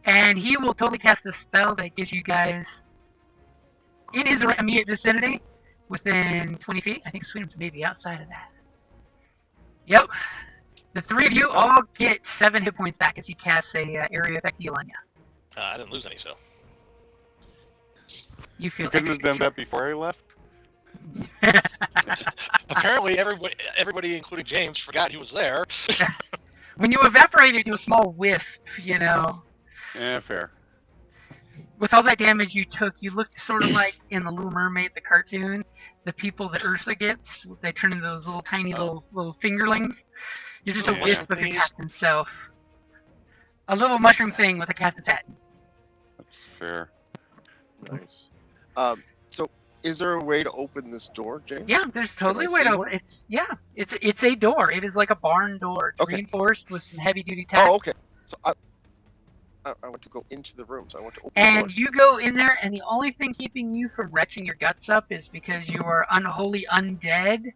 And he will totally cast a spell that gives you guys, in his immediate vicinity, within 20 feet. I think Sweetum's maybe outside of that. Yep. The three of you all get 7 hit points back as he casts a area effect heal on you. I didn't lose any, so. You feel Couldn't have done that before I left. Apparently, everybody, including James, forgot he was there. When you evaporate into a small wisp, you know. Yeah, fair. With all that damage you took, you looked sort of like in The Little Mermaid, the cartoon, the people that Ursa gets. They turn into those little tiny little fingerlings. You're just a wisp of your captain self. A little mushroom thing with a captain's hat. That's fair. Nice. So, is there a way to open this door, James? Yeah, there's totally a way to open it. It's a door. It is like a barn door. It's reinforced with some heavy duty tack. Oh, okay. So I want to go into the room, so I want to open the door. And you go in there, and the only thing keeping you from retching your guts up is because you are unholy undead,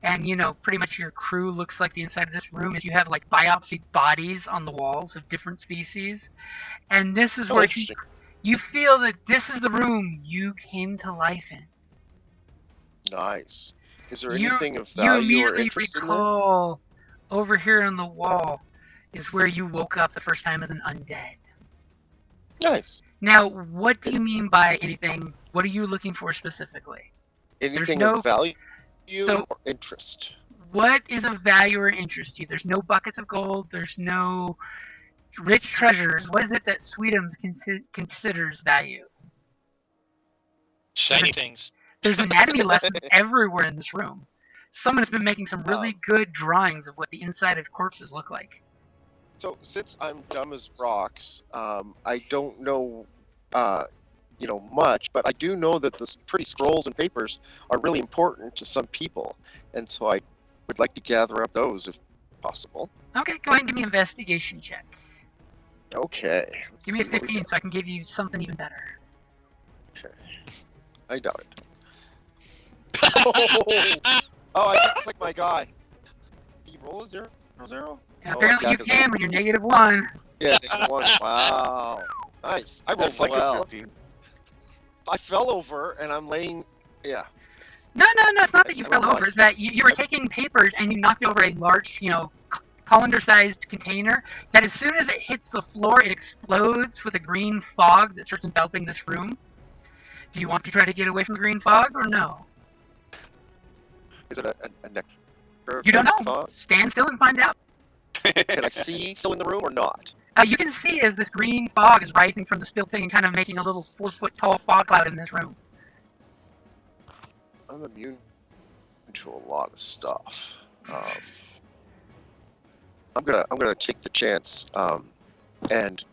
and, you know, pretty much your crew looks like the inside of this room is you have, like, biopsied bodies on the walls of different species. And this is where you feel that this is the room you came to life in. Nice. Is there anything of value or interest in there? Over here on the wall is where you woke up the first time as an undead. Nice. Now, what do you mean by anything? What are you looking for specifically? Anything of value or interest? What is of value or interest to you? There's no buckets of gold. There's no rich treasures. What is it that Sweetum considers value? Shiny things. There's anatomy lessons everywhere in this room. Someone's been making some really good drawings of what the inside of corpses look like. So, since I'm dumb as rocks, I don't know, much, but I do know that the pretty scrolls and papers are really important to some people, and so I would like to gather up those if possible. Okay, go ahead and give me an investigation check. Okay. Give me a 15 so I can give you something even better. Okay. I doubt it. Oh, I didn't click my guy. Can you roll a 0? Yeah, apparently you can when you're -1. Yeah, -1. Wow. Nice. I rolled well. I fell over and I'm laying. Yeah. No, it's not that you fell over. It's that you were taking papers and you knocked over a large, colander-sized container that as soon as it hits the floor, it explodes with a green fog that starts enveloping this room. Do you want to try to get away from the green fog or no? Is it a nectar? You don't know. Fog? Stand still and find out. Can I see still in the room or not? You can see as this green fog is rising from the still thing and kind of making a little 4-foot-tall fog cloud in this room. I'm immune to a lot of stuff. I'm gonna take the chance and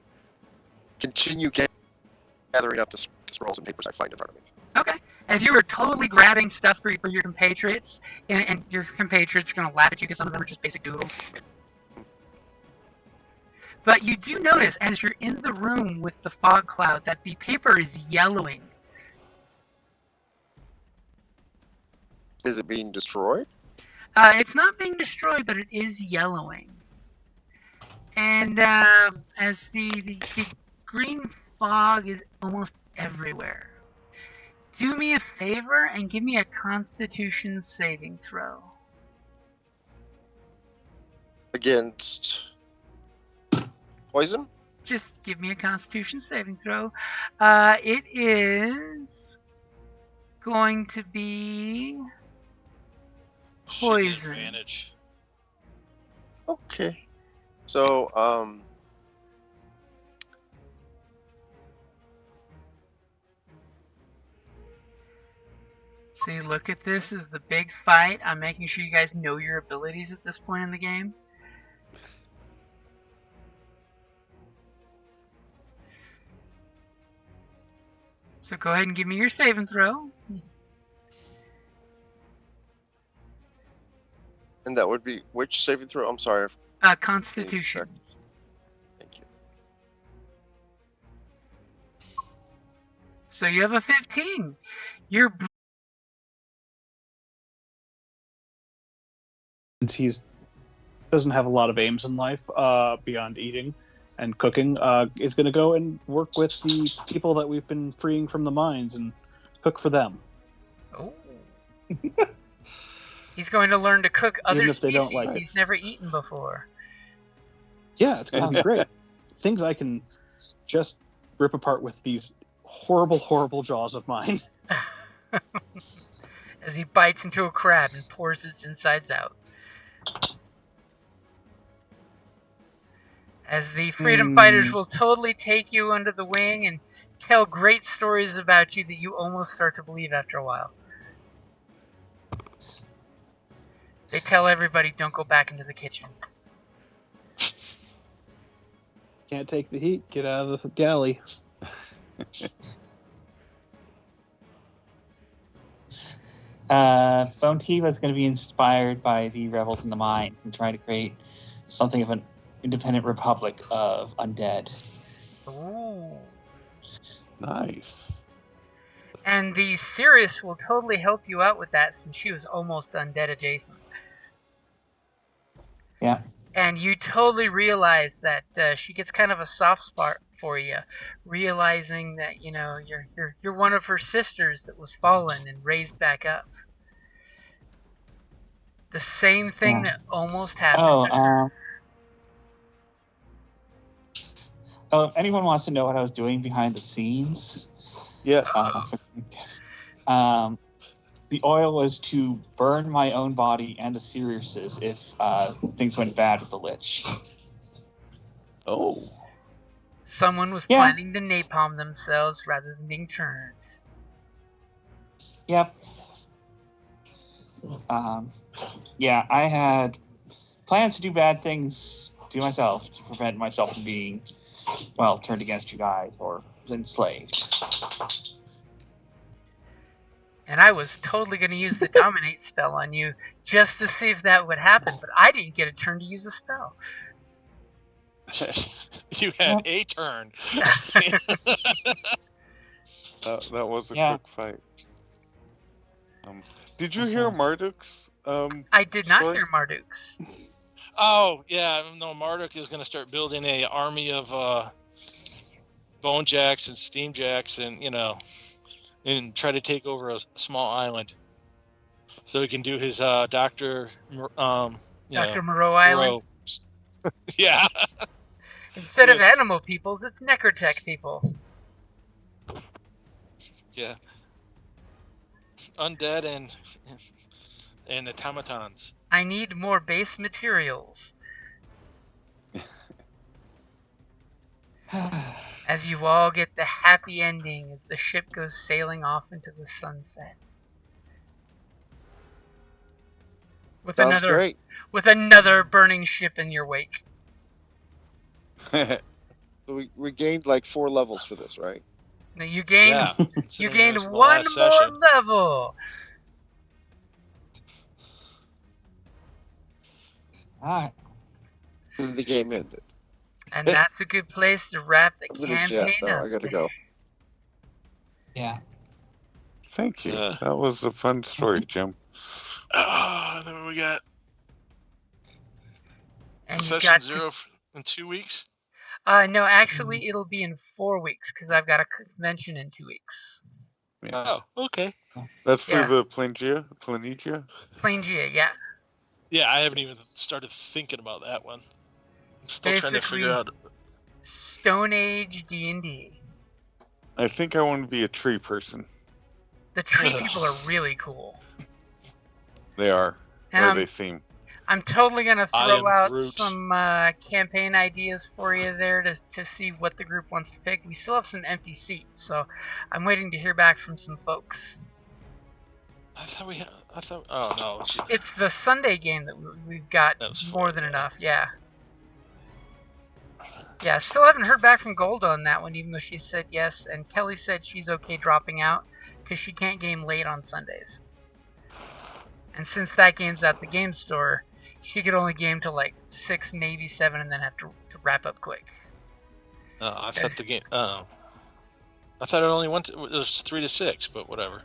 continue gathering up the scrolls and papers I find in front of me. Okay. As you were totally grabbing stuff for your compatriots, and your compatriots are going to laugh at you because some of them are just basic doodles. But you do notice, as you're in the room with the fog cloud, that the paper is yellowing. Is it being destroyed? It's not being destroyed, but it is yellowing. And as the green fog is almost everywhere. Do me a favor and give me a Constitution saving throw. Against poison? Just give me a Constitution saving throw. It is going to be poison. Advantage. Okay. So, See, look at this as the big fight. I'm making sure you guys know your abilities at this point in the game. So go ahead and give me your saving throw. And that would be which saving throw? I'm sorry. Constitution. Thank you. So you have a 15. You're He doesn't have a lot of aims in life beyond eating and cooking, is going to go and work with the people that we've been freeing from the mines and cook for them. Oh. He's going to learn to cook other Even if they species don't like it. he's never eaten before. Yeah, it's going to be great. Things I can just rip apart with these horrible, horrible jaws of mine. As he bites into a crab and pours its insides out. As the freedom fighters will totally take you under the wing and tell great stories about you that you almost start to believe after a while. They tell everybody, don't go back into the kitchen. Can't take the heat, get out of the galley. Bone Tiba is going to be inspired by the rebels in the mines and try to create something of an independent republic of undead. Ooh. Nice. And the Sirius will totally help you out with that since she was almost undead adjacent. Yeah. And you totally realize that she gets kind of a soft spot for you, realizing that you're one of her sisters that was fallen and raised back up. The same thing that almost happened. If anyone wants to know what I was doing behind the scenes, Yes. The oil was to burn my own body and the Sirius's if things went bad with the Lich. Oh. Someone was planning to napalm themselves rather than being turned. Yep. I had plans to do bad things to myself to prevent myself from being, turned against you guys or enslaved. And I was totally going to use the Dominate spell on you just to see if that would happen, but I didn't get a turn to use a spell. You had a turn. That was a quick fight. Did you hear Marduck's I did not story? hear Marduck's. Oh, yeah. No, Marduck is going to start building an army of bone jacks and steam jacks and try to take over a small island. So he can do his Dr. Moreau Island? Yeah. Instead of animal peoples, it's necrotech people. Yeah. Undead and automatons. I need more base materials. As you all get the happy ending as the ship goes sailing off into the sunset. Sounds great. With another burning ship in your wake. So we gained like 4 levels for this, right? Now you gained one more session. level. Alright. And the game ended. And that's a good place to wrap the campaign up. I gotta go. Yeah. Thank you. That was a fun story, Jim. And then we got session 0 in 2 weeks? No, actually, it'll be in 4 weeks because I've got a convention in 2 weeks. Yeah. Oh, okay. That's for the Planigia? Planigia, yeah. Yeah, I haven't even started thinking about that one. I'm still trying to figure out. Stone Age D&D. I think I want to be a tree person. The tree people are really cool. They are. Or they seem. I'm totally going to throw out some campaign ideas for you there to see what the group wants to pick. We still have some empty seats, so I'm waiting to hear back from some folks. I thought. Oh no. It's the Sunday game that we've got more than enough. Yeah. Yeah, still haven't heard back from Golda on that one, even though she said yes. And Kelly said she's okay dropping out because she can't game late on Sundays. And since that game's at the game store, she could only game till like 6, maybe 7, and then have to wrap up quick. I thought the game. I thought it only went. It was 3 to 6, but whatever.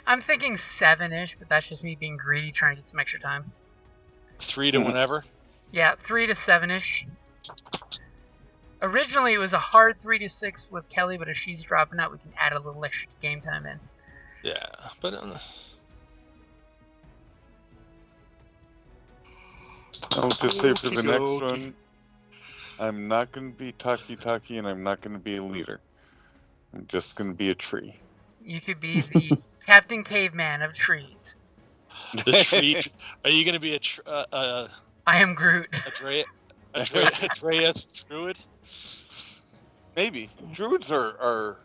I'm thinking 7-ish, but that's just me being greedy, trying to get some extra time. 3 to whenever. Yeah, 3 to 7-ish. Originally, it was a hard 3 to 6 with Kelly, but if she's dropping out, we can add a little extra game time in. Yeah, but. I'll just say for the next one, I'm not going to be talkie-talkie, and I'm not going to be a leader. I'm just going to be a tree. You could be the Captain Caveman of trees. The tree. Are you going to be I am Groot. Atreus Druid? Maybe. Druids are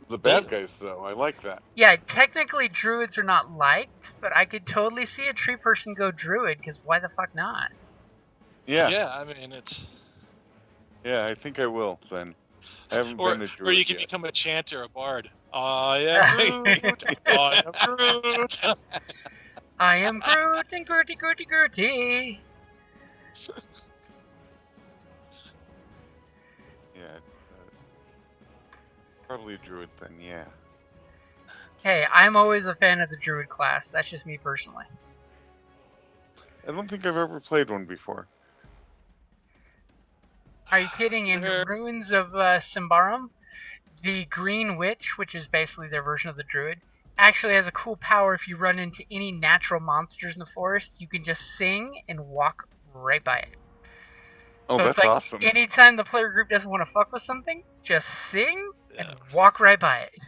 the bad guys, though. I like that. Yeah, technically druids are not liked, but I could totally see a tree person go druid, because why the fuck not? Yeah. Yeah, I mean, it's... Yeah, I think I will, then. I haven't been a druid Or you can yet. become a chanter, a bard. I am Groot! I am Groot! I am Groot and Grooty Grooty Grooty! Yeah. Probably a druid, then, yeah. Hey, I'm always a fan of the druid class. That's just me personally. I don't think I've ever played one before. Are you kidding? In the ruins of Symbarum, the Green Witch, which is basically their version of the druid, actually has a cool power. If you run into any natural monsters in the forest, you can just sing and walk right by it. Oh, So that's it's like awesome. anytime the player group doesn't want to fuck with something, just sing and walk right by it.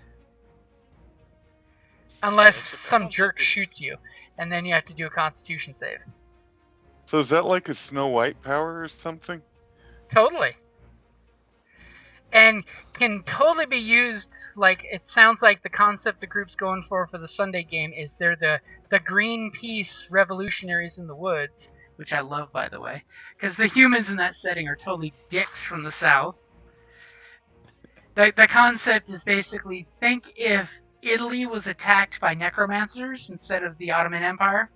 Unless some jerk shoots you, and then you have to do a Constitution save. So is that like a Snow White power or something? Totally. And can totally be used, like, it sounds like the concept the group's going for the Sunday game is they're the Greenpeace revolutionaries in the woods, which I love, by the way, because the humans in that setting are totally dicks from the south. The concept is basically, think if Italy was attacked by necromancers instead of the Ottoman Empire,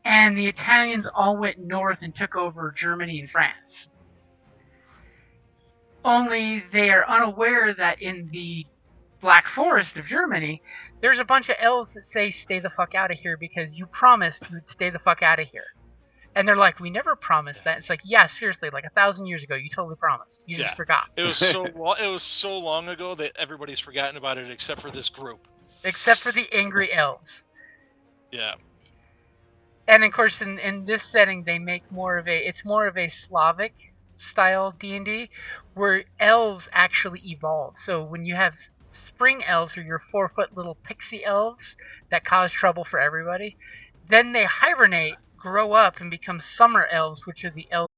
and the Italians all went north and took over Germany and France. Only they are unaware that in the Black Forest of Germany, there's a bunch of elves that say, stay the fuck out of here because you promised you would stay the fuck out of here. And they're like, we never promised that. It's like, yeah, seriously, like 1,000 years ago, you totally promised. You just forgot. It was so long ago that everybody's forgotten about it except for this group. Except for the angry elves. Yeah. And of course, in this setting, they make it's more of a Slavic style D&D, where elves actually evolve. So when you have spring elves, or your 4-foot little pixie elves that cause trouble for everybody, then they hibernate, grow up, and become summer elves, which are the elves